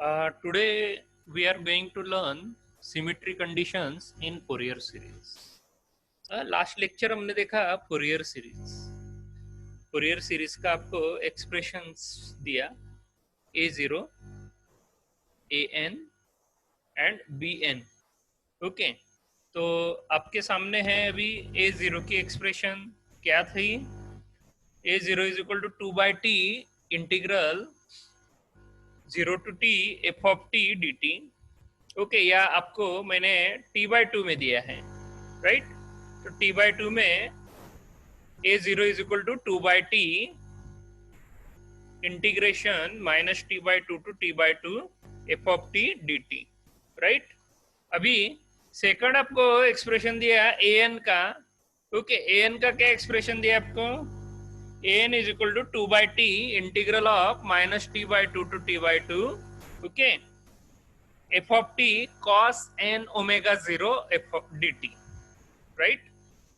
Today we are going to learn symmetry conditions in Fourier series. Last lecture हमने देखा Fourier series. Fourier series का आपको expressions दिया a0, an and bn. Okay, तो आपके सामने है अभी a0 की एक्सप्रेशन क्या थी. a0 is equal to 2/t integral 0 to t f of t dt. Okay, या आपको मैंने t/2 में दिया है, राइट. तो t/2 में a0 is equal to 2/t integration minus t/2 to t/2 f of t dt, right. अभी second आपको एक्सप्रेशन दिया an का. ओके, an का क्या एक्सप्रेशन दिया आपको. an is equal to 2/t integral of minus t/2 to t/2 okay f of t cos n omega 0 f of dt, right.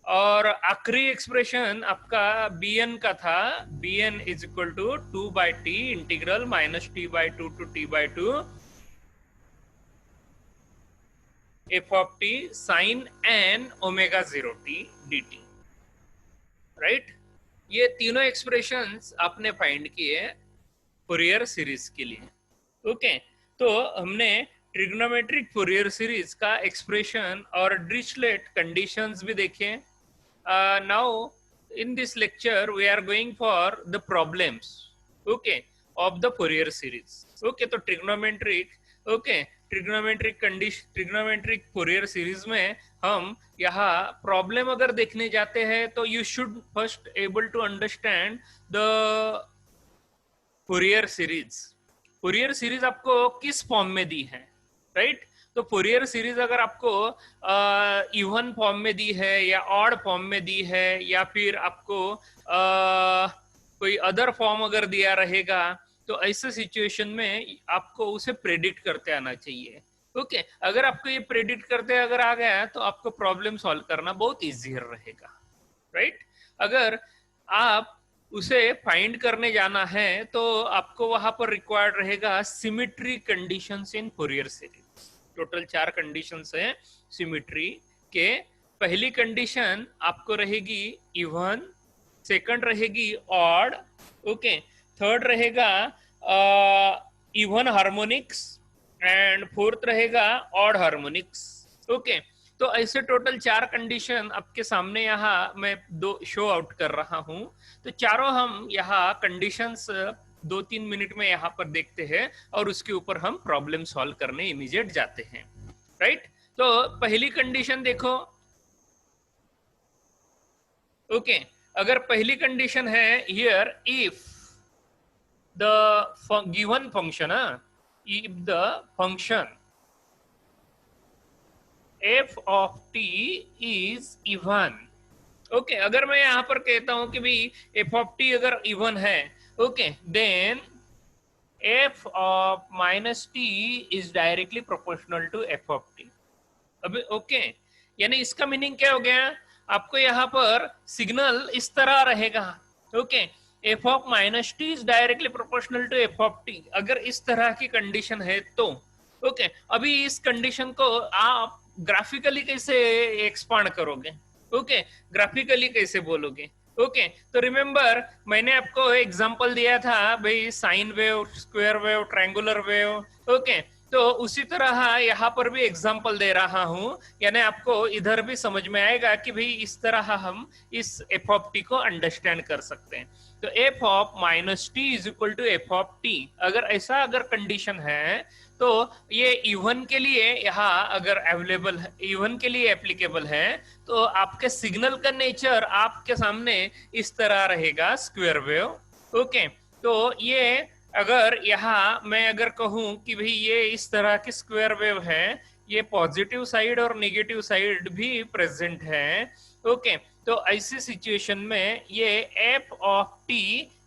और आखिरी एक्सप्रेशन आपका bn का था. bn is equal to 2/t integral minus t/2 to t/2 f of t sin n omega 0t dt, right. ये तीनों expressions आपने find किए Fourier series के लिए. ओके, तो हमने ट्रिग्नोमेट्रिक फोरियर सीरीज का एक्सप्रेशन और डिरिचलेट कंडीशंस भी देखे. Now in this lecture we are going for the problems okay of the Fourier series. Okay, तो ट्रिग्नोमेट्रिक फोरियर सीरीज में हम यहाँ प्रॉब्लम अगर देखने जाते हैं तो you should first able to understand the Fourier series. Fourier series आपको किस फॉर्म में दी है, राइट. तो फोरियर सीरीज अगर आपको इवन फॉर्म में दी है या ऑड फॉर्म में दी है या फिर आपको कोई अदर फॉर्म अगर दिया रहेगा तो ऐसे सिचुएशन में आपको उसे प्रेडिक्ट करते आना चाहिए. ओके, अगर आपको ये प्रेडिक्ट करते अगर आ गया तो आपको प्रॉब्लम सॉल्व करना बहुत इजियर रहेगा, राइट. अगर आप उसे फाइंड करने जाना है तो आपको वहां पर रिक्वायर्ड रहेगा सिमिट्री कंडीशंस इन फोरियर सीरीज. टोटल 4 कंडीशंस है सिमिट्री के. पहली कंडीशन आपको रहेगी इवन, सेकंड रहेगी ऑड, ओके, थर्ड रहेगा इवन हार्मोनिक्स एंड फोर्थ रहेगा ऑड हार्मोनिक्स. ओके, तो ऐसे टोटल 4 कंडीशन आपके सामने यहाँ मैं शो आउट कर रहा हूं. तो चारों हम यहाँ कंडीशंस 2-3 मिनट में यहाँ पर देखते हैं और उसके ऊपर हम प्रॉब्लम सॉल्व करने इमीडिएट जाते हैं, राइट. तो पहली कंडीशन देखो. ओके, अगर पहली कंडीशन है here if the given function if the function f of t is even. Okay, अगर मैं यहां पर कहता हूं कि भाई f of t अगर इवन है, okay, then f of minus t is directly proportional to f of t. अभी ओके, यानी इसका मीनिंग क्या हो गया. आपको यहां पर सिग्नल इस तरह रहेगा. Okay, f of minus t is directly proportional to f of t. अगर इस तरह की कंडीशन है तो ओके, अभी इस कंडीशन को आप ग्राफिकली कैसे एक्सपांड करोगे. ओके, ग्राफिकली कैसे बोलोगे. ओके, तो रिमेंबर मैंने आपको एग्जांपल दिया था भाई sine wave, square wave, triangular wave. Okay, तो उसी तरह यहाँ पर भी एग्जांपल दे रहा हूं, यानी आपको इधर भी समझ में आएगा कि भाई इस तरह हम इस f of t को अंडरस्टैंड कर सकते हैं. तो f of minus t is equal to f of t अगर कंडीशन है तो ये इवन के लिए यहाँ अगर अवेलेबल है, इवन के लिए एप्लीकेबल है, तो आपके सिग्नल का नेचर आपके सामने इस तरह रहेगा, स्क्वायर वेव. ओके, तो ये अगर यहाँ मैं अगर कहूं कि भाई ये इस तरह की स्क्वायर वेव है, ये पॉजिटिव साइड और नेगेटिव साइड भी प्रेजेंट है. ओके, तो ऐसी सिचुएशन में ये f ऑफ t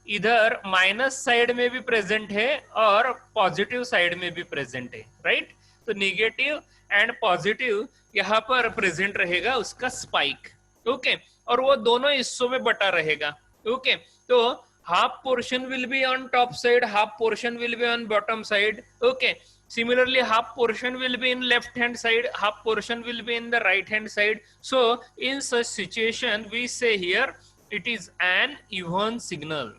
इधर माइनस साइड में भी प्रेजेंट है और पॉजिटिव साइड में भी प्रेजेंट है, राइट. तो नेगेटिव एंड पॉजिटिव यहाँ पर प्रेजेंट रहेगा उसका स्पाइक. ओके, और वो दोनों हिस्सों में बटा रहेगा. ओके, तो half portion will be on top side, half portion will be on bottom side. Okay, similarly half portion will be in left hand side, half portion will be in the right hand side. So in such situation we say here it is an even signal.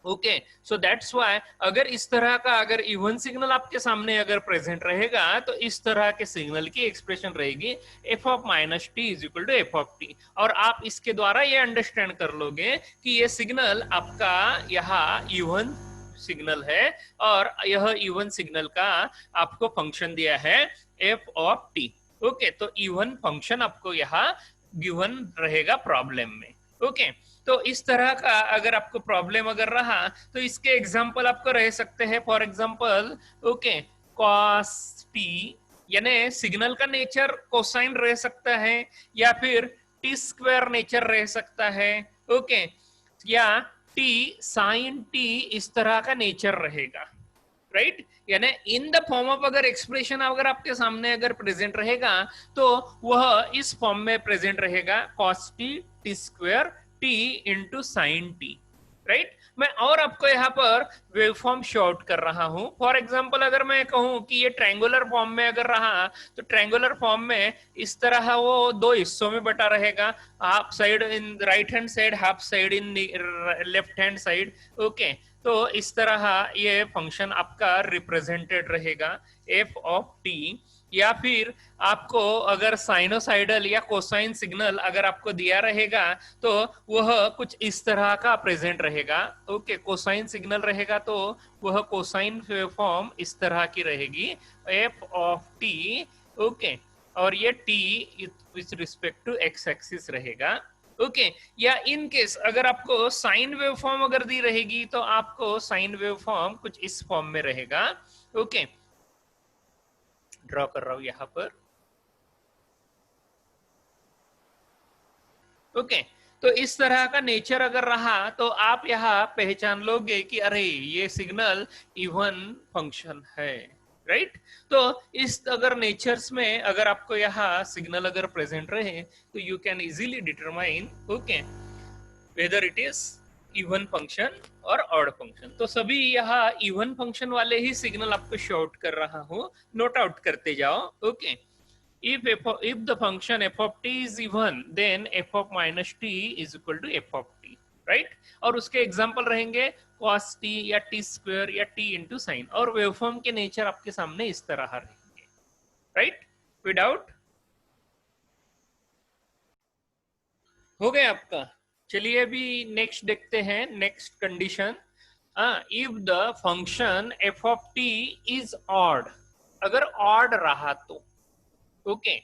Okay, so that's why अगर इस तरह का अगर even signal आपके सामने अगर present रहेगा तो इस तरह के सिग्नल की एक्सप्रेशन रहेगी f of minus T is equal to F of t. और आप इसके द्वारा ये अंडरस्टैंड कर लोगे कि ये सिग्नल आपका यहाँ इवन सिग्नल है और यह इवन सिग्नल का आपको फंक्शन दिया है एफ ऑफ टी। ओके, तो इवन फंक्शन आपको यहाँ गिवन रहेगा प्रॉब्लम में। ओके, तो इस तरह का अगर आपको प्रॉब्लम अगर रहा तो इसके एग्जांपल आपको रह सकते हैं। For example okay, cos T यानी सिग्नल का नेचर कोसाइन रह सकता है या फिर टी स्क्वायर नेचर रह सकता है। ओके, या टी साइन टी इस तरह का नेचर रहेगा, राइट। यानी इन द फॉर्म ऑफ अगर एक्सप्रेशन अगर आपके सामने अगर प्रेजेंट रहेगा तो वह इस फॉर्म में प्रेजेंट रहेगा cos T T square T into sine T, right. मैं और आपको यहाँ पर वेव फॉर्म शॉर्ट कर रहा हूं। फॉर एग्जांपल अगर मैं कहूं कि ये ट्रायंगुलर फॉर्म में अगर रहा तो ट्रायंगुलर फॉर्म में इस तरह वो दो हिस्सों में बटा रहेगा, half side in right hand side, half side in left hand side. Okay, तो इस तरह ये फंक्शन आपका रिप्रेजेंटेड रहेगा एफ ऑफ टी। या फिर आपको अगर साइनोसाइडल या कोसाइन सिग्नल अगर आपको दिया रहेगा तो वह कुछ इस तरह का प्रेजेंट रहेगा। ओके, कोसाइन सिग्नल रहेगा तो वह कोसाइन फॉर्म इस तरह की रहेगी एफ ऑफ टी। ओके, और ये t with respect to x axis रहेगा। ओके, या इन केस अगर आपको साइन वेव फॉर्म अगर दी रहेगी तो आपको साइन वेव फॉर्म कुछ इस फॉर्म में रहेगा। ओके, ड्रॉ कर रहा हूं यहां पर। ओके, तो इस तरह का नेचर अगर रहा तो आप यहाँ पहचान लोगे कि अरे ये सिग्नल इवन फंक्शन है, राइट। तो इस अगर नेचर्स में अगर आपको यहाँ सिग्नल अगर प्रेजेंट रहे तो you can easily determine okay whether it is even function और ऑड फंक्शन। तो सभी यहाँ इवन फंक्शन वाले ही सिग्नल आपको शॉर्ट कर रहा हूँ, नोट आउट करते जाओ। Okay, if the function f of t is even then f of minus t is equal to f of t, right। और उसके एग्जांपल रहेंगे cos t या t स्क्वायर या t इंटू साइन, और waveform के nature आपके सामने इस तरह रहेंगे, राइट। विदाउट हो गया आपका। चलिए अभी नेक्स्ट देखते हैं, next condition. If the function f of t is odd, अगर ऑड रहा तो ओके,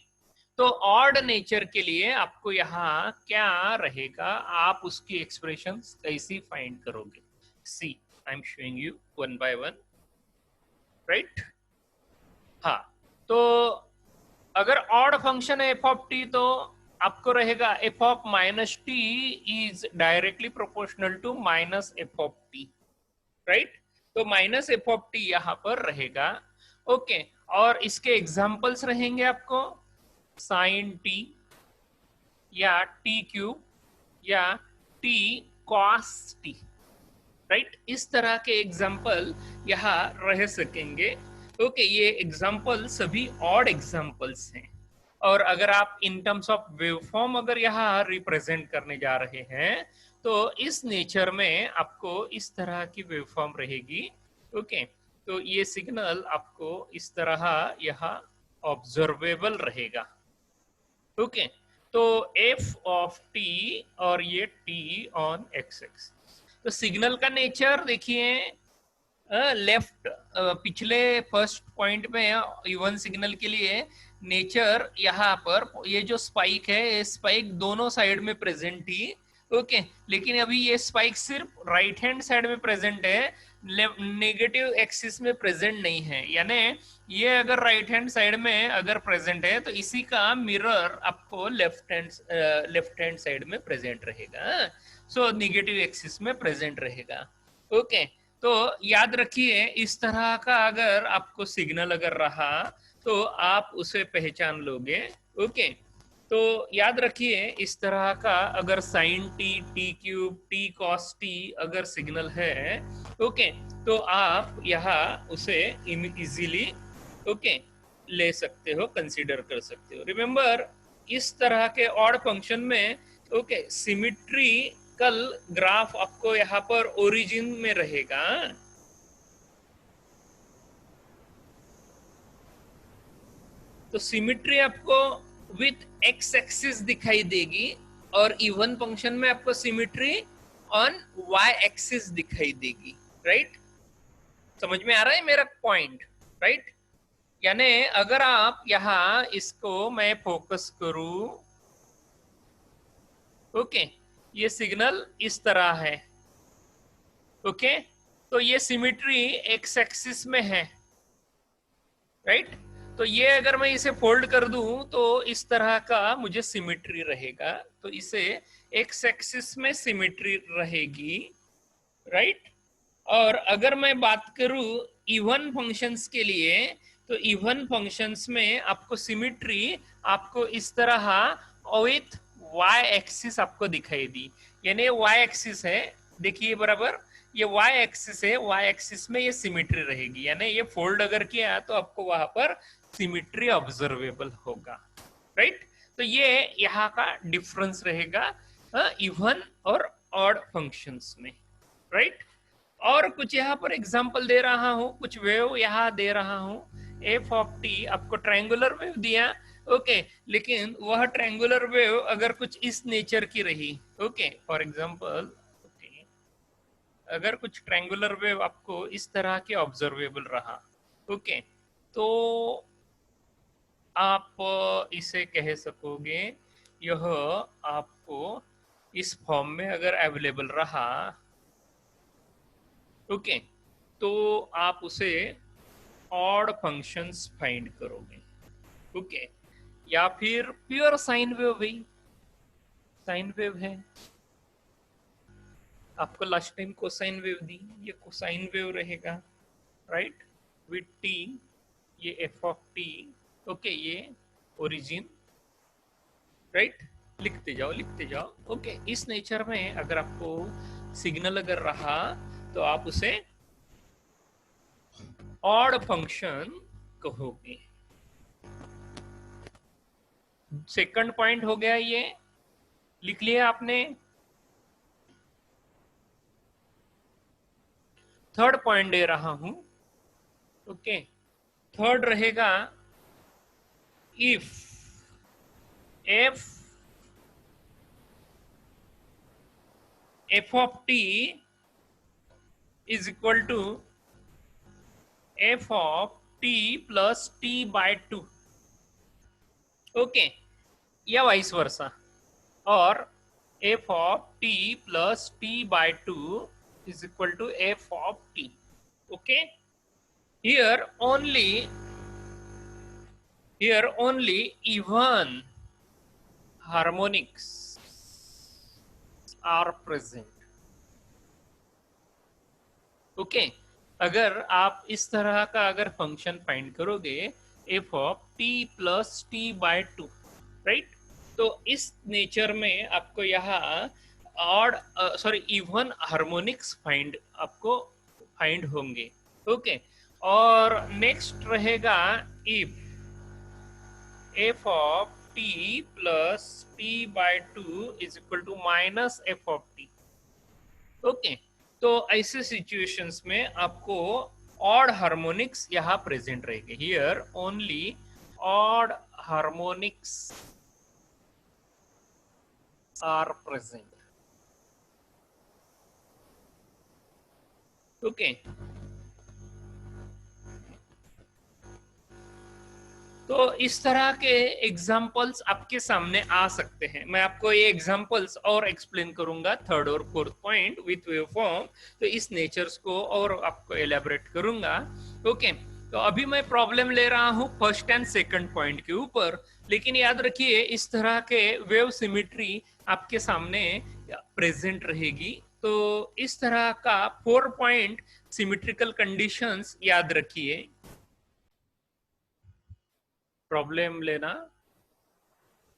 तो ऑड नेचर के लिए आपको यहाँ क्या रहेगा, आप उसकी एक्सप्रेशन कैसी फाइंड करोगे। See I am showing you one by one, right. हाँ, तो अगर ऑड फंक्शन है एफ ऑफ टी तो आपको रहेगा F of minus T is directly proportional to minus F of T, right. तो माइनस एफ ऑफ टी यहाँ पर रहेगा। ओके, और इसके एग्जाम्पल्स रहेंगे आपको साइन टी या टी क्यूब या टी कॉस टी, राइट। इस तरह के एग्जाम्पल यहाँ रह सकेंगे। ओके, ये एग्जाम्पल सभी ऑड एग्जाम्पल्स हैं। और अगर आप इन टर्म्स ऑफ वेवफॉर्म अगर यहाँ रिप्रेजेंट करने जा रहे हैं तो इस नेचर में आपको इस तरह की वेवफॉर्म रहेगी। ओके, तो ये सिग्नल आपको इस तरह यहाँ ऑब्जर्वेबल रहेगा। ओके, तो एफ ऑफ टी और ये टी ऑन एक्स एक्स। तो सिग्नल का नेचर देखिए, लेफ्ट पिछले फर्स्ट पॉइंट में इवन सिग्नल के लिए नेचर यहाँ पर ये जो स्पाइक है ये स्पाइक दोनों साइड में प्रेजेंट थी। ओके, लेकिन अभी ये स्पाइक सिर्फ राइट हैंड साइड में प्रेजेंट है, नेगेटिव एक्सिस में प्रेजेंट नहीं है। यानी ये अगर राइट हैंड साइड में अगर प्रेजेंट है तो इसी का मिरर आपको लेफ्ट हैंड साइड में प्रेजेंट रहेगा। सो नेगेटिव एक्सिस में प्रेजेंट रहेगा। ओके, तो याद रखिए इस तरह का अगर आपको सिग्नल अगर रहा तो आप उसे पहचान लोगे। ओके, तो याद रखिए इस तरह का अगर sine t, t cube, t cos t अगर सिग्नल है, ओके, तो आप यहाँ उसे इजीली, ओके, ले सकते हो, कंसीडर कर सकते हो। रिमेंबर इस तरह के ऑड फंक्शन में, ओके, सिमिट्रिकल ग्राफ आपको यहाँ पर ओरिजिन में रहेगा। तो सिमिट्री आपको विथ एक्स एक्सिस दिखाई देगी और इवन फंक्शन में आपको सिमिट्री ऑन वाई एक्सिस दिखाई देगी, राइट? समझ में आ रहा है मेरा पॉइंट, राइट? यानी अगर आप यहां इसको मैं फोकस करूं, ओके, ये सिग्नल इस तरह है, ओके, तो ये सिमिट्री एक्स एक्सिस में है, राइट? तो ये अगर मैं इसे फोल्ड कर दूं तो इस तरह का मुझे सिमिट्री रहेगा, तो इसे एक्स एक्सिस में सिमिट्री रहेगी, राइट? और अगर मैं बात करूं इवन फंक्शंस के लिए, तो इवन फंक्शंस में आपको सिमिट्री आपको इस तरह विथ वाई एक्सिस आपको दिखाई दी, यानी वाई एक्सिस है, देखिए बराबर, ये वाई एक्सिस है, वाई एक्सिस में ये सिमिट्री रहेगी, यानी ये फोल्ड अगर किया तो आपको वहां पर सिमिट्री ऑब्जर्वेबल होगा, राइट? तो ये यहाँ का डिफरेंस रहेगा इवन और ऑड फंक्शंस में, राइट? और कुछ यहाँ पर एग्जांपल दे रहा हूं, कुछ वेव यहाँ दे रहा हूं। एफ ऑफ टी आपको ट्रायंगुलर वेव दिया, ओके, लेकिन वह ट्रायंगुलर वेव अगर कुछ इस नेचर की रही, ओके, फॉर एग्जांपल, ओके, अगर कुछ ट्रायंगुलर वेव आपको इस तरह के ऑब्जर्वेबल रहा, ओके, तो आप इसे कह सकोगे यह आपको इस फॉर्म में अगर अवेलेबल रहा, ओके, तो आप उसे ऑड फंक्शंस फाइंड करोगे, ओके, या फिर प्योर साइन वेव, भी साइन वेव है, आपको लास्ट टाइम कोसाइन वेव दी, ये कोसाइन वेव रहेगा, राइट? विथ टी, ये एफ ऑफ टी, ओके, ये ओरिजिन, राइट? लिखते जाओ लिखते जाओ, ओके। इस नेचर में अगर आपको सिग्नल अगर रहा तो आप उसे ऑड फंक्शन कहोगे। सेकंड पॉइंट हो गया, ये लिख लिया आपने। थर्ड पॉइंट दे रहा हूं, ओके, थर्ड रहेगा if f f of t is equal to F of t plus t by 2, okay, या वाइस वर्सा, और f of t plus t by 2 is equal to f of t, okay? here only even harmonics are present, okay? अगर आप इस तरह का अगर function find करोगे f of t plus t by 2, right? तो इस नेचर में आपको यहाँ ऑड इवन हार्मोनिक्स आपको फाइंड होंगे, ओके? और नेक्स्ट रहेगा if f of t plus t by 2 is equal to minus F of t, okay? तो ऐसे सिचुएशंस में आपको ऑड हार्मोनिक्स यहाँ प्रेजेंट रहेंगे। Here only odd harmonics are present, okay? तो इस तरह के एग्जाम्पल्स आपके सामने आ सकते हैं। मैं आपको ये एग्जाम्पल्स और एक्सप्लेन करूंगा थर्ड और fourth point with wave form, तो इस नेचर्स को और आपको एलेबरेट करूंगा, ओके? तो अभी मैं प्रॉब्लम ले रहा हूं फर्स्ट एंड सेकंड पॉइंट के ऊपर, लेकिन याद रखिए इस तरह के वेव सिमिट्री आपके सामने प्रेजेंट रहेगी। तो इस तरह का 4 पॉइंट सिमिट्रिकल कंडीशंस याद रखिए, प्रॉब्लम लेना,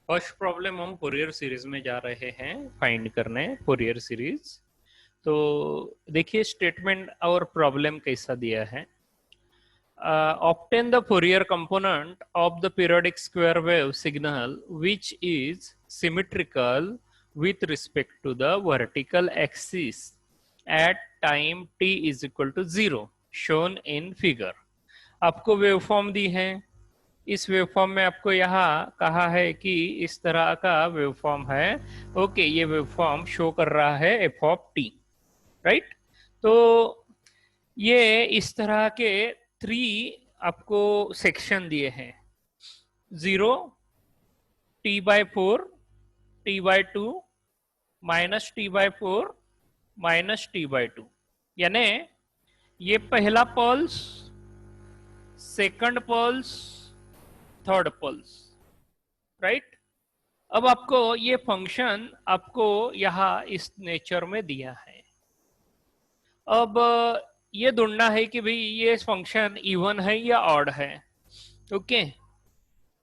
फर्स्ट प्रॉब्लम हम फोरियर सीरीज में जा रहे हैं फाइंड करने फोरियर सीरीज। तो देखिए स्टेटमेंट और प्रॉब्लम कैसा दिया है। Obtain the Fourier component of the periodic square wave signal which is symmetrical with respect to the vertical axis at time t is equal to 0 shown in figure। आपको waveform दी है। इस waveform में आपको यहाँ कहा है कि इस तरह का वेवफॉर्म है। ओके, ये वेवफॉर्म शो कर रहा है एफ ऑफ टी, राइट। तो ये इस तरह के 3 आपको सेक्शन दिए हैं, 0, t/4, t/2, -t/4, -t/2। यानी ये पहला pulse, second pulse, third pulse, right. अब आपको ये फंक्शन आपको यहाँ इस नेचर में दिया है। अब ये ढूंढना है कि भाई ये फंक्शन इवन है या ऑड है। ओके,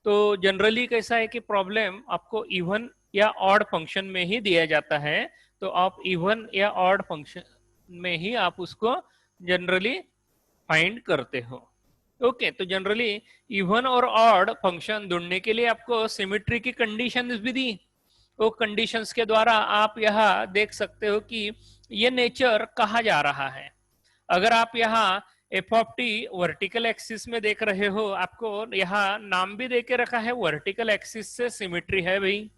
तो जनरली कैसा है कि प्रॉब्लम आपको इवन या ऑड फंक्शन में ही दिया जाता है, तो आप इवन या ऑड फंक्शन में ही आप उसको जनरली फाइंड करते हो। ओके, तो जनरली इवन और ऑड फंक्शन ढूंढने के लिए आपको सिमेट्री की कंडीशंस भी दी। वो कंडीशंस के द्वारा आप यहाँ देख सकते हो कि ये नेचर कहा जा रहा है। अगर आप यहाँ F of T vertical axis में देख रहे हो, आपको यहाँ नाम भी देके रखा है वर्टिकल एक्सिस से सिमेट्री है भाई।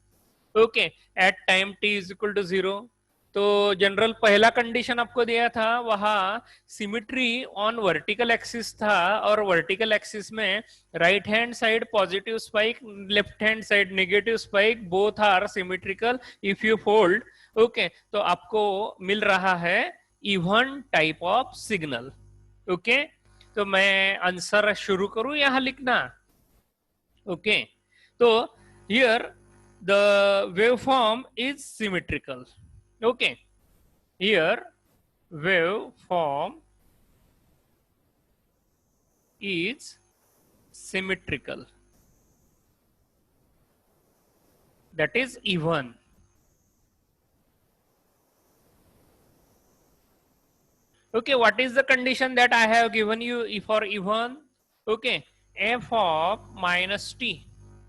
Okay, at time t is equal to 0। तो जनरल पहला कंडीशन आपको दिया था, वहां सिमेट्री ऑन वर्टिकल एक्सिस था, और वर्टिकल एक्सिस में right hand side positive spike, left hand side negative spike, both are symmetrical if you fold. Okay, तो आपको मिल रहा है even type of signal. Okay, तो मैं आंसर शुरू करूं यहां लिखना। ओके, तो here the waveform is symmetrical. Okay, here waveform is symmetrical, that is even. Okay, what is the condition that I have given you for even? Okay, f of minus t,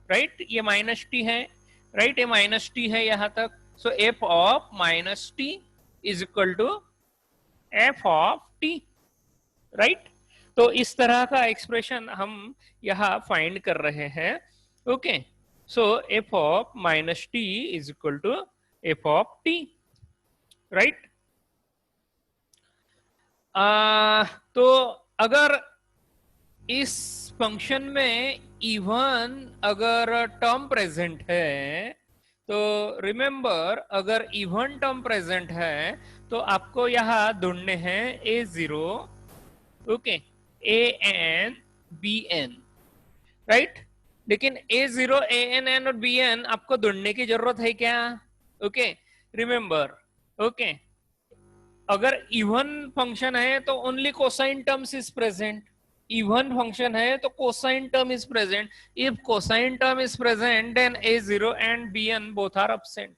right, ये minus t है, right, ये minus t है यहां तक। so f of minus t is equal to f of t, right। तो इस तरह का एक्सप्रेशन हम यहाँ फाइंड कर रहे हैं। Okay, so f of minus T is equal to F of T, right. तो अगर इस फंक्शन में इवन अगर टर्म प्रेजेंट है, तो रिमेंबर अगर इवन टर्म प्रेजेंट है तो आपको यहाँ ढूंढने हैं a0, okay, an bn, right. लेकिन a0 an और bn आपको ढूंढने की जरूरत है क्या? ओके, रिमेंबर, ओके, अगर इवन फंक्शन है तो only cosine terms is present. Even function है तो cosine term is present. If cosine term is present then a0 and bn both are absent.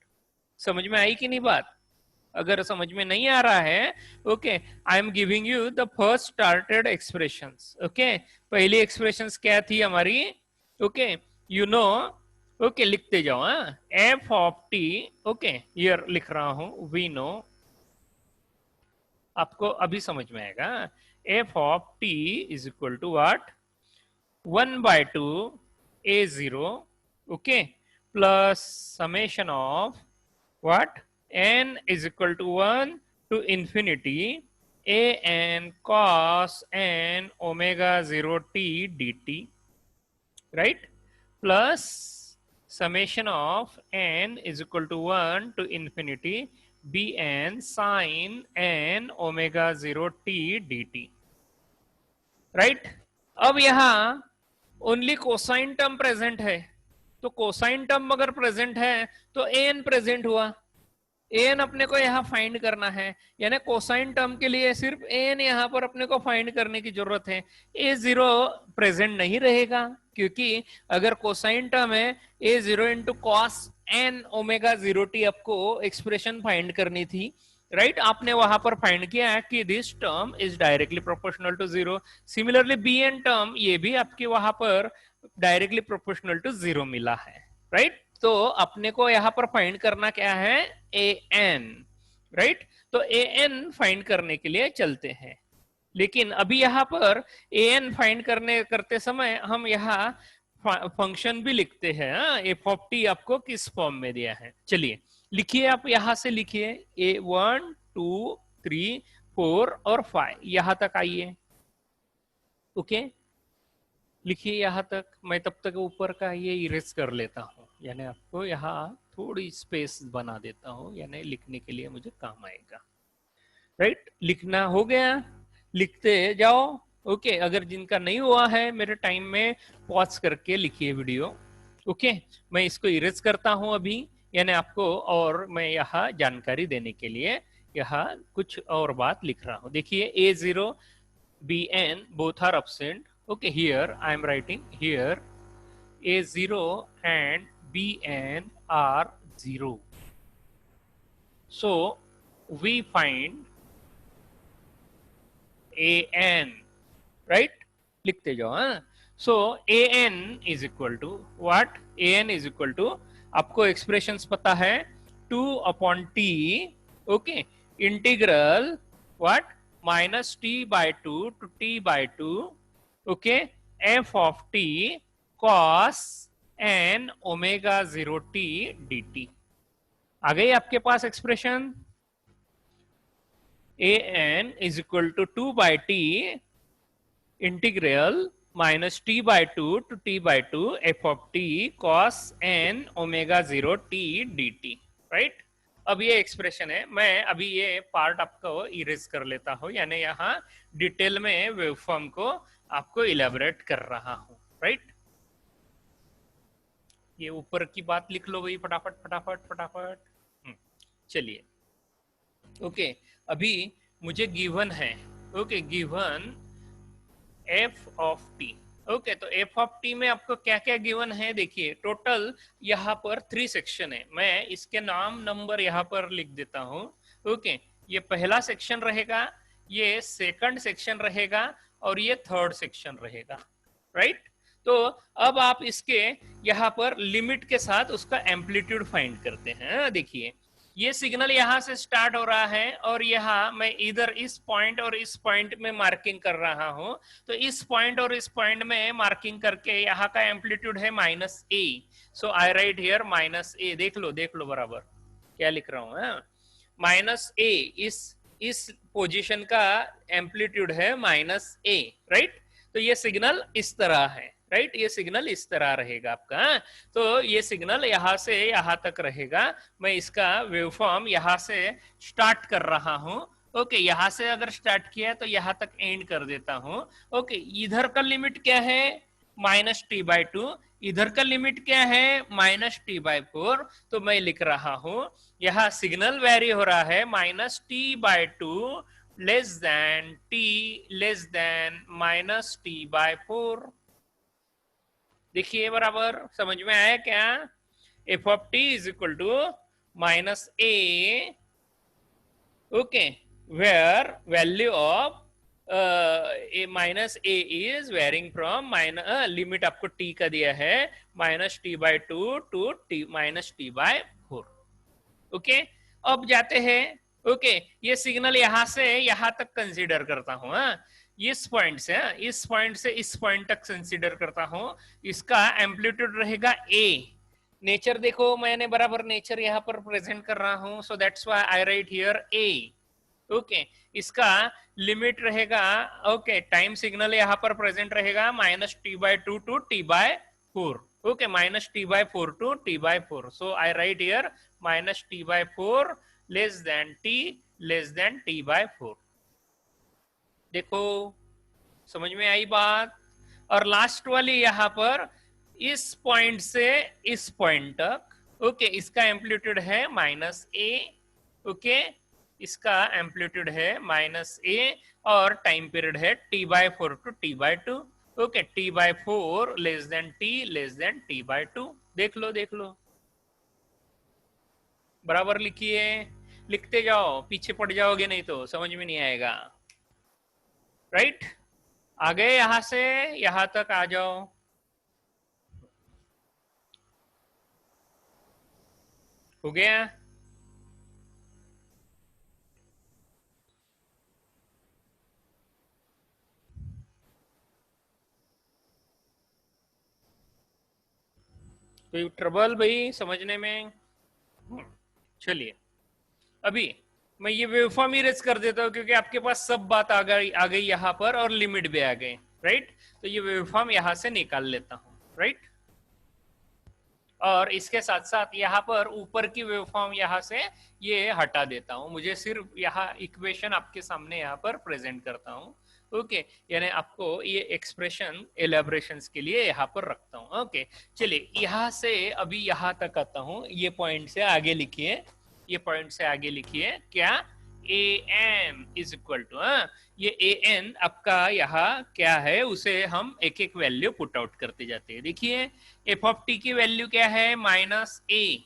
समझ में आई कि नहीं बात? अगर समझ में नहीं आ रहा है, okay, I am giving you the first started expressions. Okay, पहली एक्सप्रेशंस क्या थी हमारी? ओके, यू नो, ओके, लिखते जाओ। हाँ, F of t, okay, here लिख रहा हूं, वी नो, आपको अभी समझ में आएगा। F of t is equal to what? 1/2 a0, okay, plus summation of what? n is equal to 1 to infinity an cos n omega 0 t dt, right, plus summation of n is equal to 1 to infinity bn sin n omega 0 t dt, right। अब यहां only cosine term present है, तो cosine term अगर present है तो an present हुआ। an अपने को यहाँ फाइंड करना है, यानी कोसाइन टर्म के लिए सिर्फ an यहाँ पर अपने को फाइंड करने की जरूरत है। a0 प्रेजेंट नहीं रहेगा, क्योंकि अगर कोसाइन टर्म है A zero into cos N omega zero T आपको एक्सप्रेशन फाइंड करनी थी, राइट आपने वहां पर फाइंड किया कि this term is directly proportional to zero. Similarly B N term ये भी आपके वहां पर डायरेक्टली प्रोपोर्शनल टू जीरो मिला है, राइट। तो अपने को यहां पर फाइंड करना क्या है, ए एन, राइट। तो ए एन फाइंड करने के लिए चलते हैं, लेकिन अभी यहाँ पर ए एन फाइंड करते समय हम यहाँ फंक्शन भी लिखते हैं। एफ ऑफ टी आपको किस फॉर्म में दिया है, चलिए लिखिए, आप यहां से लिखिए ए वन टू थ्री फोर और फाइव, यहां तक आइए। ओके लिखिए यहां तक, मैं तब तक ऊपर का ये इरेज कर लेता हूं, यानी आपको यहाँ थोड़ी स्पेस बना देता हूं, यानी लिखने के लिए मुझे काम आएगा, राइट। लिखना हो गया, लिखते जाओ। ओके अगर जिनका नहीं हुआ है मेरे टाइम में पॉज करके लिखिए वीडियो। ओके मैं इसको इरेज करता हूं अभी, यानी आपको और मैं यहाँ जानकारी देने के लिए यहाँ कुछ और बात लिख रहा हूं। देखिए A zero B N both are absent. Okay here I am writing here a zero and bn are zero, so we find an, right लिखते जाओ। सो an is equal to what, an is equal to आपको एक्सप्रेशंस पता है 2 upon t, okay integral what minus T by two to T by two, okay F of T cos N omega zero T D T. आ गई आपके पास expression, A N is equal to 2 by T integral minus T by two to T by two F of T cos N omega zero T D T, right. अब ये expression है, मैं अभी ये पार्ट आपको इरेज कर लेता हूं, यानी यहाँ डिटेल में वेवफॉर्म को आपको इलेबोरेट कर रहा हूं, राइट। ये ऊपर की बात लिख लो भाई फटाफट फटाफट फटाफट। चलिए ओके अभी मुझे गिवन है, okay given F of t, okay तो एफ ऑफ टी में आपको क्या क्या गिवन है, देखिए टोटल यहाँ पर 3 सेक्शन है, मैं इसके नाम नंबर यहाँ पर लिख देता हूँ। ओके ये पहला सेक्शन रहेगा, ये सेकंड सेक्शन रहेगा और ये थर्ड सेक्शन रहेगा, राइट। तो अब आप इसके यहाँ पर लिमिट के साथ उसका एम्पलीट्यूड फाइंड करते हैं। देखिए ये सिग्नल यहाँ से स्टार्ट हो रहा है और यहाँ मैं इधर इस पॉइंट और इस पॉइंट में मार्किंग कर रहा हूं, तो इस पॉइंट और इस पॉइंट में मार्किंग करके यहाँ का एम्पलीट्यूड है minus A, so I write here minus A. देख लो बराबर क्या लिख रहा हूं, माइनस ए, इस पोजीशन का एम्पलीट्यूड है माइनस ए, राइट। तो ये सिग्नल इस तरह है, राइट ये सिग्नल इस तरह रहेगा आपका। तो ये सिग्नल यहां से यहां तक रहेगा, मैं इसका वेवफॉर्म यहां से स्टार्ट कर रहा हूं। ओके यहां से अगर स्टार्ट किया तो यहां तक एंड कर देता हूं। ओके इधर का लिमिट क्या है माइनस टी बाय टू, इधर का लिमिट क्या है माइनस टी बाय फोर, तो मैं लिख रहा हूं यहाँ सिग्नल वेरी हो रहा है minus T by two less than t less than minus T by four. देखिए बराबर समझ में आया क्या, f of t is equal to minus a, okay where value of minus a is varying from limit आपको t का दिया है minus T by two to t minus T by four. Okay अब जाते हैं, ओके ये signal यहां से यहां तक कंसीडर करता हूं, इस पॉइंट से इस पॉइंट तक कंसीडर करता हूं, इसका एम्पलीट्यूड रहेगा ए। नेचर देखो मैंने बराबर नेचर यहां पर प्रेजेंट कर रहा हूं, so that's why I write here a. Okay इसका लिमिट रहेगा, ओके टाइम सिग्नल यहां पर प्रेजेंट रहेगा minus T by two to T by four, okay minus T by four to T by four, so I write here minus T by four less than t by four. देखो समझ में आई बात। और last वाली यहां पर इस point से इस पॉइंट तक, ओके इसका एम्पलीट्यूड है माइनस ए, ओके इसका एम्पलीट्यूड है माइनस ए और टाइम पीरियड है t by four to T by two. Okay, t/4 less than t less than t/2। देख लो देख लो, बराबर लिखिए, लिखते जाओ, पीछे पड़ जाओगे नहीं तो समझ में नहीं आएगा। राइट, आ गए, यहां से यहां तक आ जाओ। हो गया? कोई ट्रबल भाई समझने में? चलिए, अभी मैं ये वेवफॉर्म इरेज कर देता हूं क्योंकि आपके पास सब बात आ गई यहां पर और लिमिट भी आ गई। राइट, तो ये वेवफॉर्म यहां से निकाल लेता हूं। राइट, और इसके साथ साथ यहाँ पर ऊपर की वेवफॉर्म यहाँ से ये हटा देता हूँ, मुझे सिर्फ यहाँ इक्वेशन आपके सामने यहाँ पर प्रेजेंट करता हूँ। ओके, यानी आपको ये एक्सप्रेशन एलेबरेशंस के लिए यहाँ पर रखता हूँ। ओके, चलिए यहाँ से अभी यहाँ तक आता हूँ, ये पॉइंट से आगे लिखिए, ये पॉइंट से आगे लिखिए क्या, A N is equal to, ये ए एन आपका यहाँ क्या है, उसे हम एक एक वैल्यू पुट आउट करते जाते हैं। देखिए, एफ ऑफ टी की वैल्यू क्या है, minus A.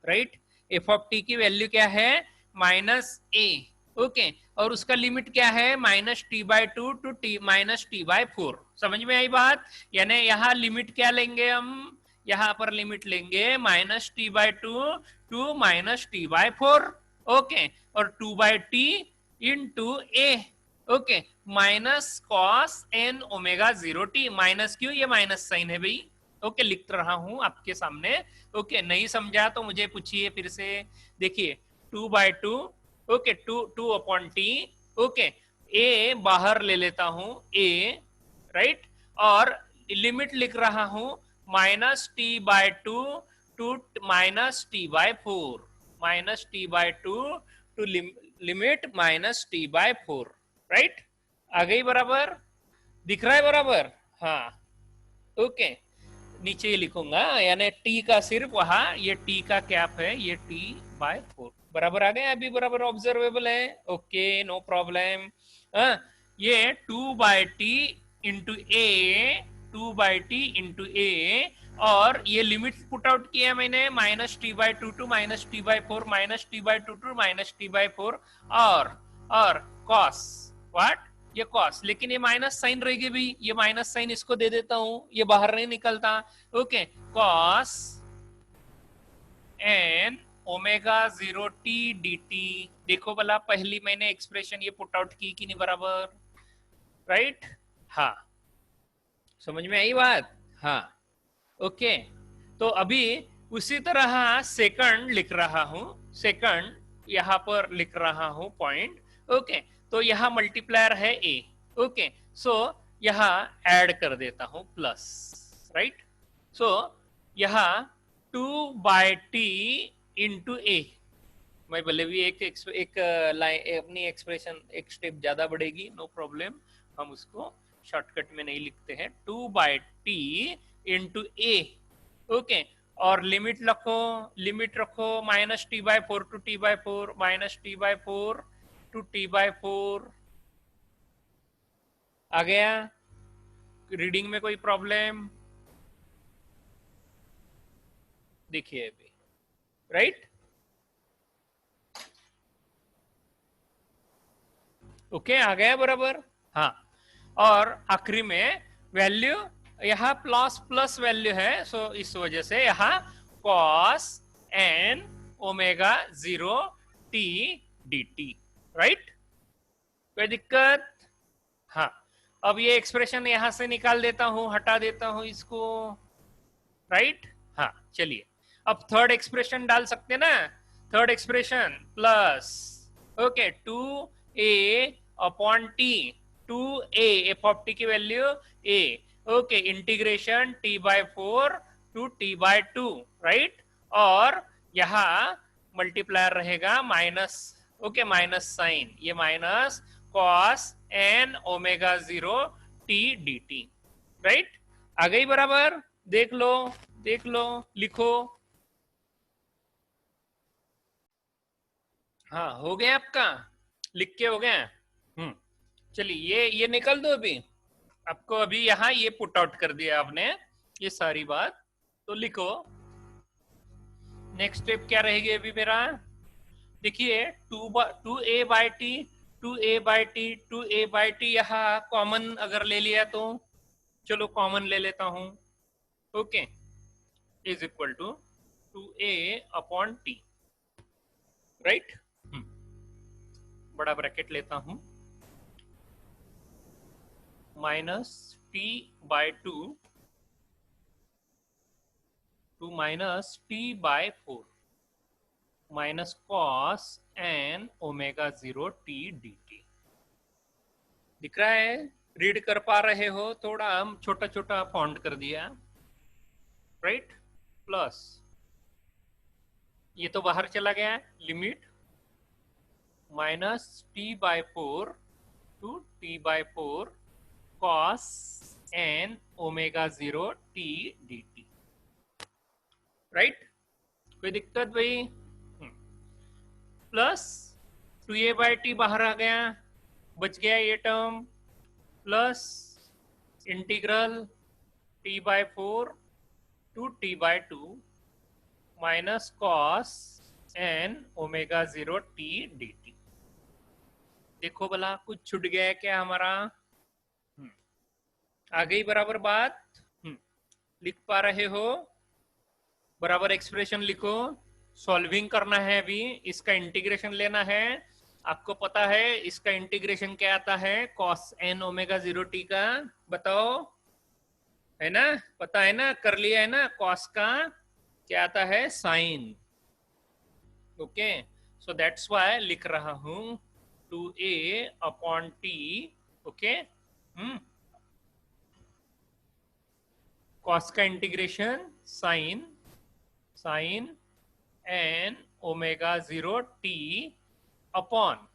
Right, F of T की वैल्यू क्या है, माइनस ए। ओके, और उसका लिमिट क्या है, -t/2 टू टी -t/4। समझ में आई बात? यानी यहाँ लिमिट क्या लेंगे हम, यहाँ पर लिमिट लेंगे -t/2 टू -t/4। ओके, और 2/t into A. Okay, minus cos N omega 0t। Minus क्यों, ये माइनस साइन है भाई। ओके, लिख रहा हूं आपके सामने। ओके, नहीं समझा तो मुझे पूछिए फिर से। देखिए, 2/2, ओके, 2/2 ओके, ए बाहर ले लेता हूं, ए। राइट, और लिमिट लिख रहा हूं -t/2 to -t/4, -t/2 to limit -t/4। Right, आ गई बराबर, दिख रहा है बराबर? हाँ, ओके, नीचे ये लिखूंगा, यानी टी का सिर्फ वहां, ये टी का कैप है, ये t/4 बराबर आ गया, अभी बराबर ऑब्जर्वेबल है। Okay, no problem. ये 2/t इंटू ए, 2/t इंटू ए, और ये लिमिट पुट आउट किया मैंने, -t/2 to -t/4, -t/2 to -t/4, और कॉस व्हाट, ये कॉस, लेकिन ये माइनस साइन रहेगी भी, ये माइनस साइन इसको दे देता हूं, ये बाहर नहीं निकलता। Okay, cos N omega 0t dt। देखो भला, पहली मैंने एक्सप्रेशन ये पुट आउट की कि नहीं बराबर? राइट, हाँ, समझ में आई बात? हाँ, ओके, तो अभी उसी तरह सेकंड लिख रहा हूं, सेकंड यहां पर लिख रहा हूं पॉइंट। ओके, तो यहां मल्टीप्लायर है ए। ओके, सो यहां ऐड कर देता हूं प्लस। राइट, सो यहां 2/t इंटू ए, मैं भले भी एक लाइन अपनी एक्सप्रेशन एक स्टेप ज्यादा बढ़ेगी, नो प्रॉब्लम, हम उसको शॉर्टकट में नहीं लिखते हैं, 2/t इंटू ए। ओके, और लिमिट रखो, लिमिट रखो -t/4 to t/4, -t/4 to t/4। आ गया? रीडिंग में कोई प्रॉब्लम? देखिए अभी, राइट, ओके, आ गया बराबर? हाँ, और आखिरी में वैल्यू यहाँ प्लस प्लस वैल्यू है, सो इस वजह से यहाँ cos N omega 0t dt। Right, कोई दिक्कत? हाँ, अब ये एक्सप्रेशन यहां से निकाल देता हूं, हटा देता हूं इसको। राइट, हाँ, चलिए, अब थर्ड एक्सप्रेशन डाल सकते ना, third expression plus, okay, 2a/t, 2a, F of T की value a। Okay, integration t/4 to t/2। Right, और यहां मल्टीप्लायर रहेगा माइनस, ओके, माइनस साइन, ये minus cos N omega 0t dt। राइट, आ गई बराबर? देख लो, देख लो, लिखो। हाँ, हो गया आपका, लिख के हो गया? चलिए, ये निकल दो अभी। आपको अभी यहाँ ये पुट आउट कर दिया आपने ये सारी बात, तो लिखो नेक्स्ट स्टेप क्या रहेगी अभी मेरा। देखिए two a by t, two a by t, two a by t यहाँ कॉमन अगर ले लिया तो चलो कॉमन ले लेता हूं। Okay, is equal to A upon t, right. बड़ा ब्रैकेट लेता हूं, minus T by two to minus T by four minus cos N omega zero T D t. दिख रहा है, रीड कर पा रहे हो, थोड़ा हम छोटा छोटा फॉन्ट कर दिया, राइट। प्लस ये तो बाहर चला गया, limit minus T by four to T by four cos N omega zero T D T, right. कोई दिक्कत भाई? Plus two a by t बाहर आ गया, बच गया ये term, plus integral t by four to T by two minus cos N omega zero T D t. देखो भला कुछ छूट गया है क्या हमारा? आ गई बराबर बात? लिख पा रहे हो? बराबर एक्सप्रेशन लिखो। सॉल्विंग करना है अभी, इसका इंटीग्रेशन लेना है। आपको पता है इसका इंटीग्रेशन क्या आता है cos N omega zero t का, बताओ, है ना? पता है ना, कर लिया है ना। कॉस का क्या आता है? Sine. Okay, so that's why लिख रहा हूं टू ए अपॉन टी। ओके, कॉस का integration sine N omega zero T upon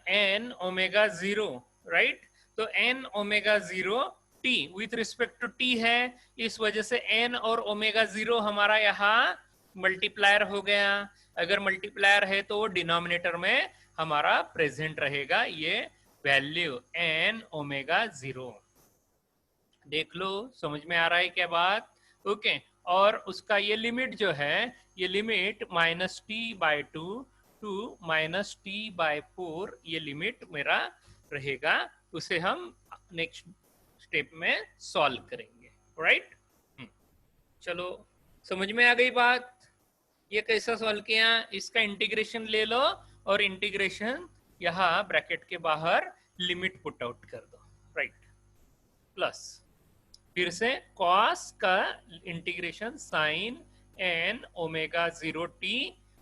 N omega zero, right. तो N omega zero T with respect to T है, इस वजह से एन और ओमेगा जीरो हमारा यहाँ मल्टीप्लायर हो गया। अगर मल्टीप्लायर है तो डिनोमिनेटर में हमारा प्रेजेंट रहेगा ये वैल्यू एन ओमेगा जीरो। देख लो, समझ में आ रहा है क्या बात? ओके, और उसका ये लिमिट जो है, ये limit minus T by two to minus T by four, ये लिमिट मेरा रहेगा। उसे हम नेक्स्ट स्टेप में सॉल्व करेंगे, राइट। चलो, समझ में आ गई बात? ये कैसा सॉल्व किया? इसका इंटीग्रेशन ले लो और इंटीग्रेशन यहाँ ब्रैकेट के बाहर लिमिट पुट आउट कर दो, राइट। प्लस फिर से कॉस का integration sine N omega zero t,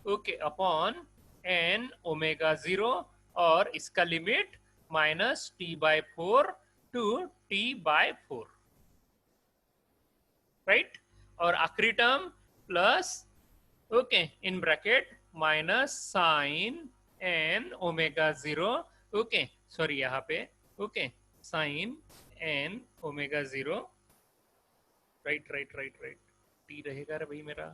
okay, upon N omega zero, और इसका limit minus T by four to T by four, right. और आखिरी term plus, okay, in bracket minus sine N omega zero, okay, sorry यहाँ पे, okay, sine N omega zero, right right right right, t रहेगा रे भाई मेरा,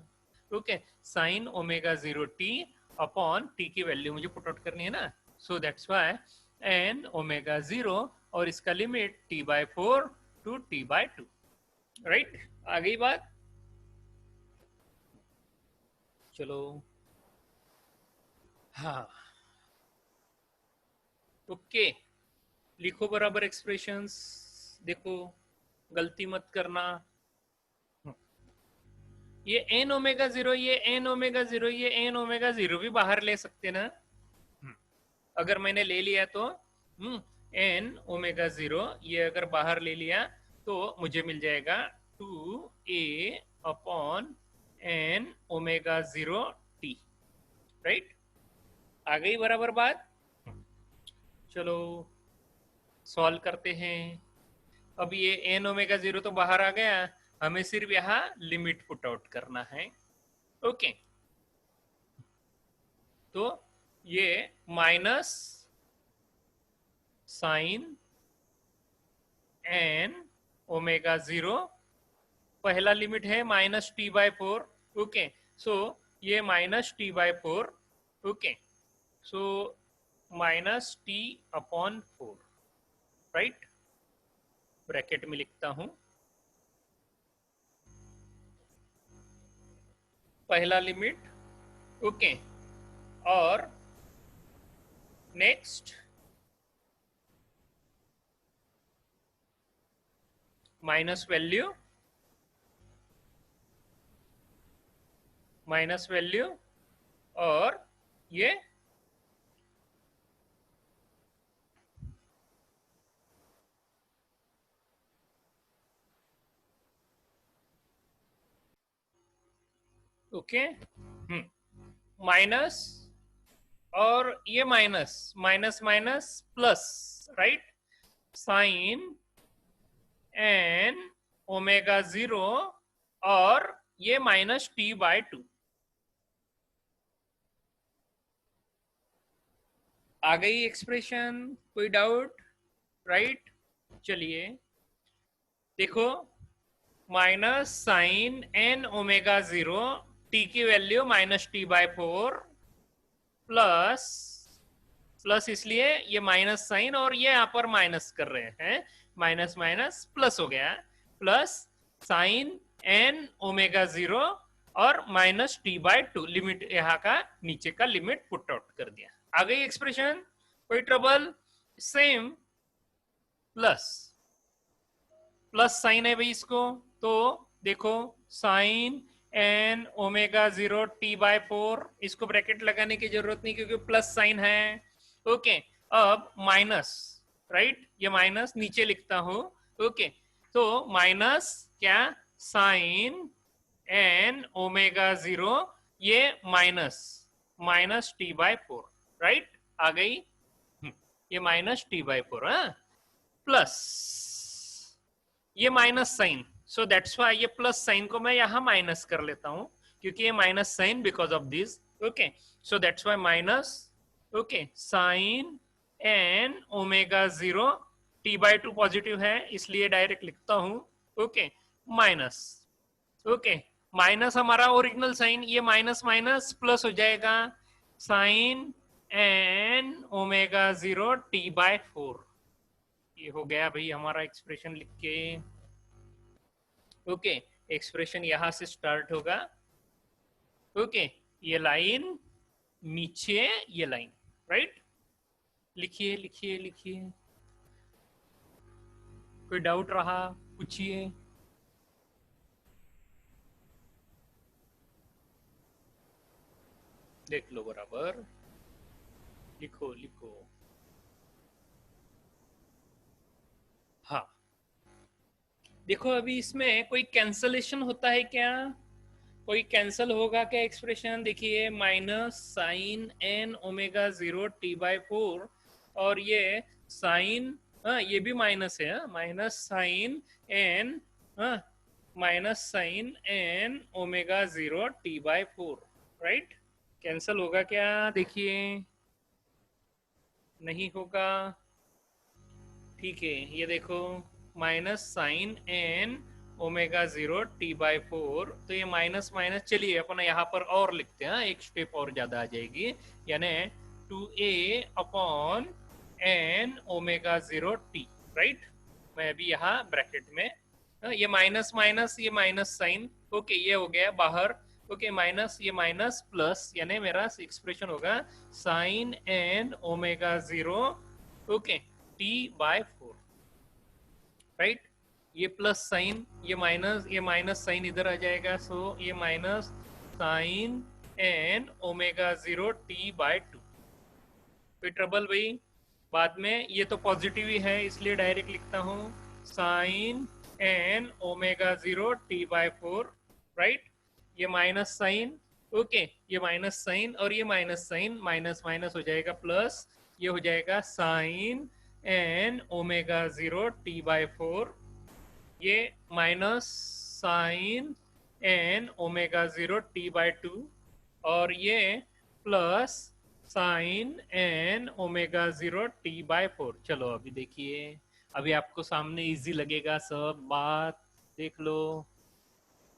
okay, sine omega zero T upon t की value मुझे पुट आउट करनी है ना, so that's why N omega zero, और इसका limit T by four to T by two, right. आ गई बात? चलो, हाँ, ओके, लिखो बराबर एक्सप्रेशंस। देखो, गलती मत करना। ये एन ओमेगा जीरो, ये एन ओमेगा जीरो, ये एन ओमेगा जीरो भी बाहर ले सकते ना, अगर मैंने ले लिया तो। एन ओमेगा जीरो ये अगर बाहर ले लिया तो मुझे मिल जाएगा टू ए upon N omega zero t, right. आ गई बराबर बात? चलो सॉल्व करते हैं। अब ये एन ओमेगा जीरो तो बाहर आ गया, हमें सिर्फ यहाँ लिमिट पुट आउट करना है, ओके। तो ये minus sine N omega zero, पहला लिमिट है minus T by four, okay, सो ये minus T by four, okay, so minus T upon four, right. Bracket में लिखता हूं, पहला लिमिट, ओके, और नेक्स्ट माइनस वैल्यू और ये ओके, माइनस और ये minus minus minus plus, right, sign N omega 0 और ये माइनस t/2। आ गई एक्सप्रेशन? कोई डाउट? राइट, चलिए देखो, minus sine N omega 0, t की वैल्यू -t/4 प्लस प्लस, इसलिए ये माइनस साइन और ये यहां पर माइनस कर रहे हैं, माइनस माइनस प्लस हो गया, प्लस साइन एन ओमेगा 0 और -t/2, लिमिट यहाँ का नीचे का लिमिट पुट आउट कर दिया। आ गई एक्सप्रेशन? कोई trouble? Same plus plus sign है भाई इसको, तो देखो साइन एन ओमेगा 0 t/4, इसको ब्रैकेट लगाने की जरूरत नहीं क्योंकि प्लस साइन है, ओके। अब माइनस, राइट, ये माइनस नीचे लिखता हूं, ओके, तो माइनस क्या, साइन एन ओमेगा 0, ये माइनस t/4, राइट, आ गई, ये माइनस t/4, प्लस ये minus sine, so that's why ये प्लस साइन को मैं यहां माइनस कर लेता हूं क्योंकि ये minus sine because of this, okay, so that's why minus, okay, sine N omega 0, t/2 positive है इसलिए डायरेक्ट लिखता हूं, ओके, माइनस, ओके, माइनस हमारा ओरिजिनल साइन, ये माइनस माइनस प्लस हो जाएगा, साइन एन ओमेगा 0 t/4, ये हो गया भाई हमारा एक्सप्रेशन लिख के, ओके, एक्सप्रेशन यहां से स्टार्ट होगा, ओके, ये लाइन नीचे, ये लाइन, राइट, लिखिए लिखिए लिखिए, कोई डाउट रहा पूछिए। देख लो बराबर, लिखो लिखो, हाँ, देखो अभी इसमें कोई कैंसलेशन होता है क्या? कोई कैंसल होगा क्या एक्सप्रेशन? देखिए, minus sine N omega 0 t/4 और ये साइन, ये भी माइनस है, minus sine N omega 0 t/4, right, cancel होगा क्या? देखिए, नहीं होगा, ठीक है, ये देखो, minus sine N omega 0 t/4, तो ये माइनस माइनस, चलिए अपना यहाँ पर और लिखते हैं, एक स्टेप और ज्यादा आ जाएगी, यानी 2a upon N omega 0 t, right, मैं अभी यहाँ ब्रैकेट में, ये माइनस माइनस, ये माइनस साइन, ओके, ये हो गया बाहर, ओके, माइनस, ये माइनस प्लस, यानी मेरा एक्सप्रेशन होगा sine N omega 0, okay, t/4, right, ये प्लस साइन, ये माइनस साइन इधर आ जाएगा, सो ये minus sine N omega 0 t/2, कोई ट्रबल भाई? बाद में ये तो पॉजिटिव ही है इसलिए डायरेक्ट लिखता हूं, sine N omega 0 t/4, right, ये माइनस साइन, ओके, ये माइनस साइन और ये माइनस साइन, माइनस माइनस हो जाएगा प्लस, ये हो जाएगा साइन एन ओमेगा 0 t/4, ये minus sine N omega 0 t/2 और ये plus sign N omega 0 t/4। चलो अभी देखिए, अभी आपको सामने इजी लगेगा सब बात, देख लो,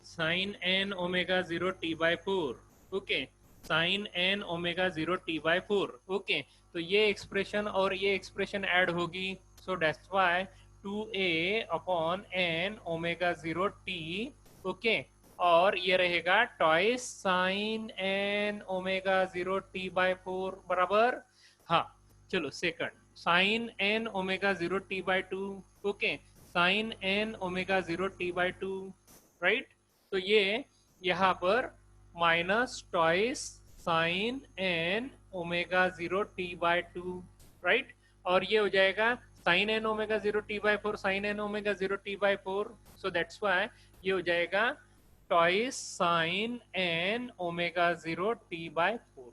sine N omega 0 t/4, okay, sine N omega 0 t/4, okay, तो ये एक्सप्रेशन और ये एक्सप्रेशन ऐड होगी, so that's why 2a upon N omega 0 t, okay, और ये रहेगा twice sine N omega 0 t by 4 बराबर, हाँ चलो second, sine N omega 0 t by 2, okay, sine N omega 0 t by 2, right. तो ये यहाँ पर minus twice sine N omega 0 t by 2, right, और ये हो जाएगा sine N omega 0 t by 4 sine N omega 0 t by 4, so that's why ये हो जाएगा twice sine N omega 0 t by 4,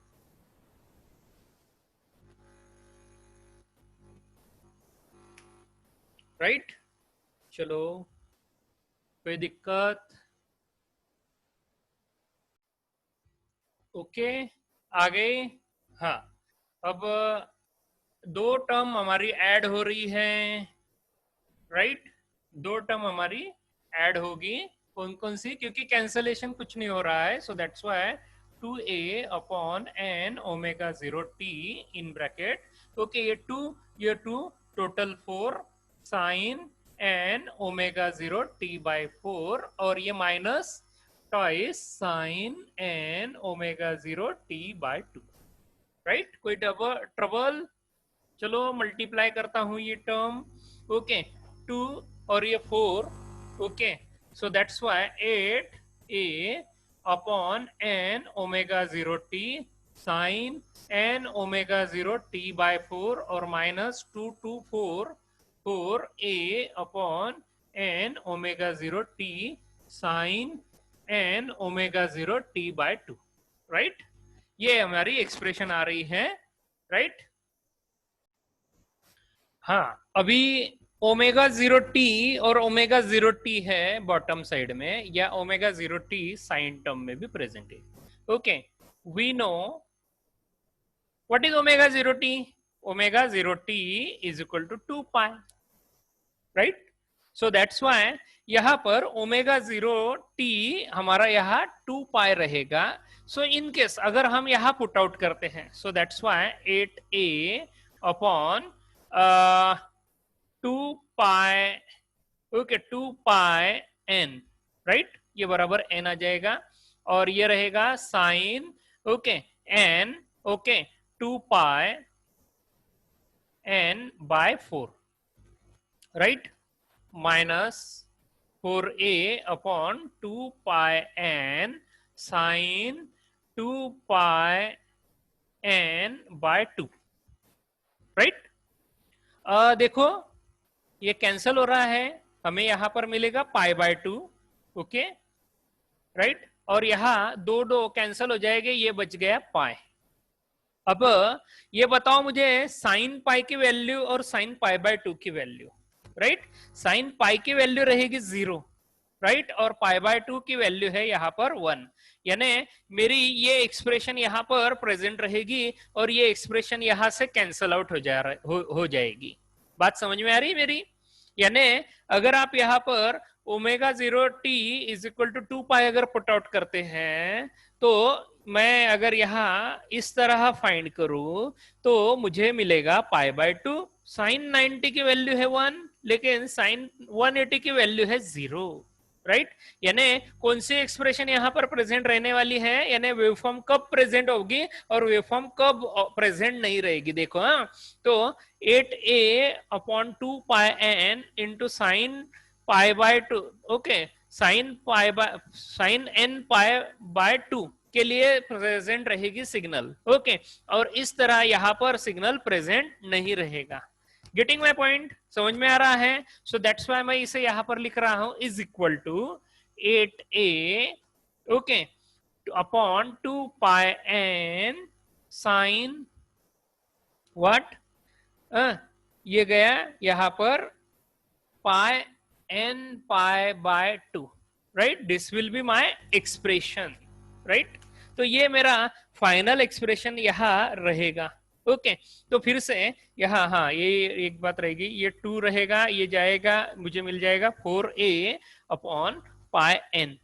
right. चलो कोई दिक्कत? ओके, आ गई। हाँ, अब दो टर्म हमारी ऐड हो रही है, राइट, दो टर्म हमारी ऐड होगी, कौन कौन सी, क्योंकि कैंसलेशन कुछ नहीं हो रहा है, so that's why 2a upon N omega 0 t in bracket, okay, ये two total 4 sine N omega 0 t by 4, और ये minus twice sine N omega 0 t by 2, right. कोई ट्रबल? चलो मल्टीप्लाई करता हूं ये टर्म, ओके, 2 और ये 4, okay, so that's why 8a upon N omega 0 t sine N omega 0 t by 4, और minus 2 2 4 4a upon N omega 0 t sine N omega 0 t by 2, right. ये हमारी एक्सप्रेशन आ रही है, राइट। हाँ, अभी ओमेगा 0 टी और ओमेगा 0 टी है बॉटम साइड में, या ओमेगा 0 टी साइन टर्म में भी प्रेजेंट है, okay. We know what is omega 0 t, omega 0 t is equal to 2 pi, right. So that's why यहां पर ओमेगा 0 टी हमारा यहाँ 2 पाई रहेगा। सो इन केस अगर हम यहाँ पुट आउट करते हैं, so that's why 8a upon 2 pi, okay, 2 pi n, right, ये बराबर एन आ जाएगा, और ये रहेगा sine, okay, n, okay, 2 pi n by 4, right, minus 4a upon 2 pi n sine 2 pi n by 2, right. देखो ये कैंसल हो रहा है, हमें यहां पर मिलेगा पाई बाय 2, ओके, राइट, और यहां दो दो कैंसल हो जाएंगे, ये बच गया पाई। अब ये बताओ मुझे साइन पाई की वैल्यू और साइन पाई बाय 2 की वैल्यू, राइट। साइन पाई की वैल्यू रहेगी 0, राइट, और पाई बाय 2 की वैल्यू है यहाँ पर 1, यानी मेरी ये एक्सप्रेशन यहाँ पर प्रेजेंट रहेगी, और ये एक्सप्रेशन यहाँ से कैंसल आउट हो जाएगी। बात समझ में आ रही है मेरी? यानी अगर आप यहाँ पर omega 0 t is equal to 2 pi अगर पुट आउट करते हैं, तो मैं अगर यहाँ इस तरह फाइंड करूं तो मुझे मिलेगा पाई बाय 2, साइन 90 की वैल्यू है 1, लेकिन साइन 180 की वैल्यू है 0, राइट। यानी कौन सी एक्सप्रेशन यहाँ पर प्रेजेंट रहने वाली है, यानी वेवफॉर्म कब प्रेजेंट होगी और वेवफॉर्म कब प्रेजेंट नहीं रहेगी, देखो। हाँ, तो 8a upon 2 pi n into sine pi by 2, okay, sine n pi by 2 के लिए प्रेजेंट रहेगी सिग्नल, ओके, और इस तरह यहां पर सिग्नल प्रेजेंट नहीं रहेगा। Getting my point? समझ में आ रहा है? सो दैट्स वाई मैं इसे यहां पर लिख रहा हूं is equal to 8a, okay, upon 2 pi n sine what, ये गया यहां पर pi n pi by 2, right, this will be my expression, right. तो ये मेरा फाइनल एक्सप्रेशन यहां रहेगा, ओके। तो फिर से यहाँ, हाँ, ये एक बात रहेगी, ये 2 रहेगा, ये जाएगा, मुझे मिल जाएगा 4a upon pi n,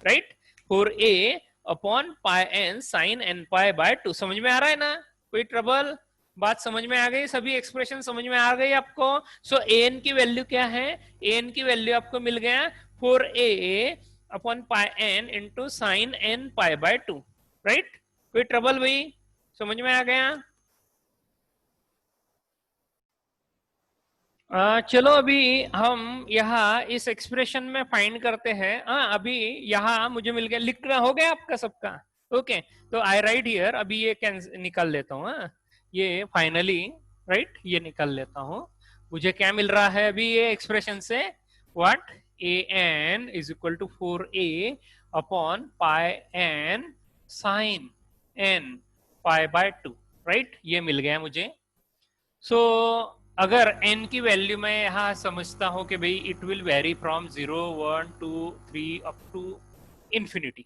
right, 4a upon pi n sine n pi by 2। समझ में आ रहा है ना? कोई ट्रबल? बात समझ में आ गई, सभी एक्सप्रेशन समझ में आ गई आपको। सो an की वैल्यू क्या है, an की वैल्यू आपको मिल गया 4a upon pi n into sine n pi by 2, right. कोई ट्रबल भाई, समझ में आ गया। चलो अभी हम यहाँ इस एक्सप्रेशन में फाइंड करते हैं। अभी यहाँ मुझे मिल गया, लिखना हो गया आपका सबका, ओके। तो आई राइट हियर, अभी ये निकाल लेता हूँ। ये फाइनली राइट, ये निकाल लेता हूँ। मुझे क्या मिल रहा है अभी ये एक्सप्रेशन से, what, a N is equal to 4a upon pi n sine n pi by 2, right, ये मिल गया मुझे। सो अगर n की वैल्यू मैं यहाँ समझता हूँ कि भाई it will vary from 0 1 2 3 up to infinity,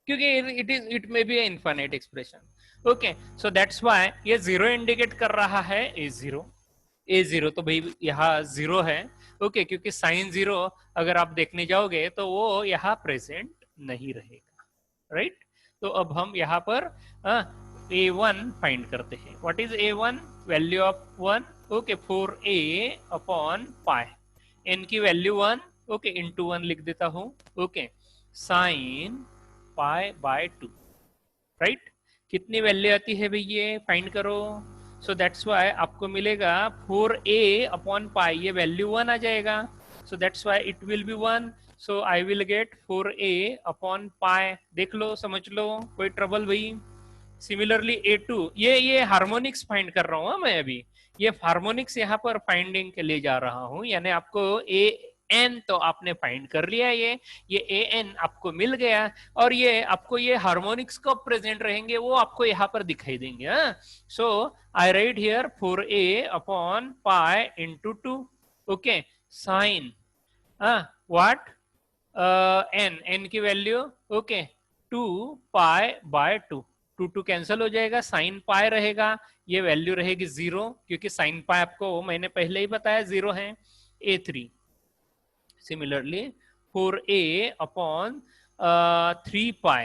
क्योंकि it may be infinite expression, okay. So that's why ये 0 इंडिकेट कर रहा है, a0 तो भाई यहाँ 0 है, ओके, क्योंकि साइन 0 अगर आप देखने जाओगे तो वो यहाँ प्रेजेंट नहीं रहेगा, राइट। तो अब हम यहाँ पर a1 फाइंड करते हैं। What is a1, value of 1, okay, 4a upon pi, n की वैल्यू 1, ओके, इंटू 1 लिख देता हूं, okay, sign pi by 2, right. कितनी वैल्यू आती है भाई, ये फाइंड करो। सो दैट्स व्हाई आपको मिलेगा 4a अपॉन पाई, ये वैल्यू 1 आ जाएगा, सो that's why it will be 1। So I will get 4a upon पाई, देख लो, समझ लो, कोई ट्रबल भाई। सिमिलरली a2, ये हार्मोनिक्स फाइंड कर रहा हूं मैं अभी, ये हार्मोनिक्स यहाँ पर फाइंडिंग के लिए जा रहा हूं, यानी आपको ए एन तो आपने फाइंड कर लिया, ये ए एन आपको मिल गया, और ये आपको ये हार्मोनिक्स कब प्रेजेंट रहेंगे वो आपको यहाँ पर दिखाई देंगे। So I write here 4a upon pi into 2, okay, sine what, n की value, okay, 2 pi by 2, 2 cancel हो जाएगा, साइन पाई रहेगा, ये वैल्यू रहेगी 0, क्योंकि साइन पाई आपको मैंने पहले ही बताया 0 है। a3 सिमिलरली 4a अपॉन 3 पाई,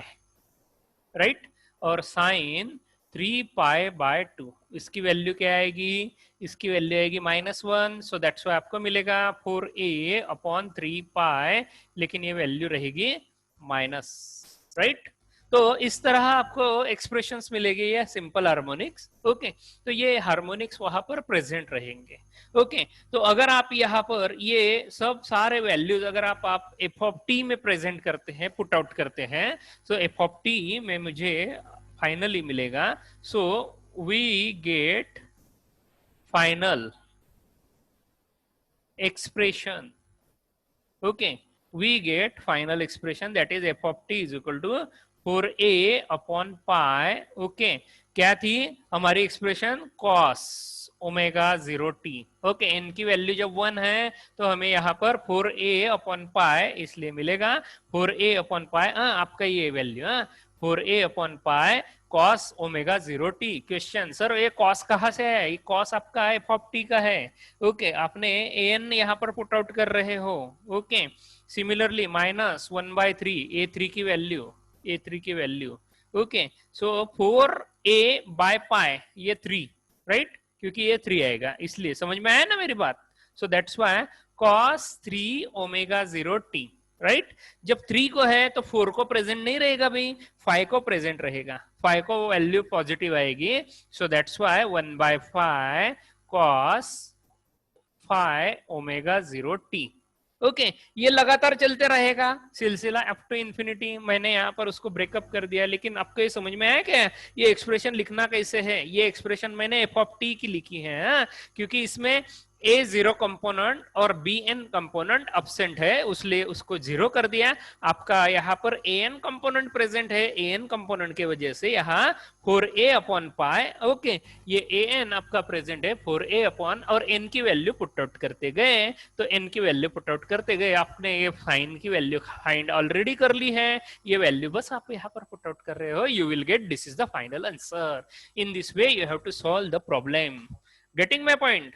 राइट, और साइन 3 पाई बाय 2, इसकी वैल्यू क्या आएगी, इसकी वैल्यू आएगी -1, सो दैट्स व्हाई आपको मिलेगा 4a अपॉन 3 पाई, लेकिन ये वैल्यू रहेगी माइनस, राइट। तो इस तरह आपको एक्सप्रेशंस मिलेगी, ये सिंपल हार्मोनिक्स, ओके। तो ये हार्मोनिक्स वहां पर प्रेजेंट रहेंगे, ओके। तो अगर आप यहाँ पर ये सब सारे वैल्यूज अगर आप एफ ऑफ टी में प्रेजेंट करते हैं, पुट आउट करते हैं, तो एफ ऑफ टी में मुझे फाइनली मिलेगा, so we get final expression, okay, we get final expression that is f of t is equal to 4a upon pi, okay, क्या थी हमारी expression, cos omega 0t, okay. n की value जब 1 है तो हमें यहाँ पर 4a अपॉन पाई इसलिए मिलेगा 4a अपॉन पाई, आपका ये value 4a upon pi cos omega 0t। Question, sir ये कॉस कहाँ से है, ये कॉस आपका एफ ऑफ टी का है, ओके, आपने an यहाँ पर पुट आउट कर रहे हो, ओके। सिमिलरली -1/3 a3 की value, okay. So 4a by pi, ये 3, राइट, क्योंकि ये 3 आएगा, इसलिए समझ में आया ना मेरी बात। सो that's why cos 3 omega 0t, right. जब 3 को है तो 4 को प्रेजेंट नहीं रहेगा भाई, 5 को प्रेजेंट रहेगा, 5 को वैल्यू पॉजिटिव आएगी, सो that's why 1/5 cos 5 omega 0t, okay. ये लगातार चलते रहेगा सिलसिला अप टू इंफिनिटी, मैंने यहाँ पर उसको ब्रेकअप कर दिया, लेकिन आपको ये समझ में आया क्या ये एक्सप्रेशन लिखना कैसे है। ये एक्सप्रेशन मैंने एफ ऑफ टी की लिखी है, क्योंकि इसमें a0 कंपोनेंट और bn कंपोनेंट absent है, उसलिए उसको 0 कर दिया। आपका यहाँ पर an कंपोनेंट प्रेजेंट है, an कंपोनेंट के वजह से यहाँ 4a अपॉन पाई, ओके, ये an आपका प्रेजेंट है 4a अपॉन, और n की वैल्यू पुट आउट करते गए, तो n की वैल्यू पुट आउट करते गए आपने ये साइन की वैल्यू फाइंड ऑलरेडी कर ली है, ये वैल्यू बस आप यहाँ पर पुट आउट कर रहे हो, you will get this is the final answer. In this way you have to solve the problem. Getting my point?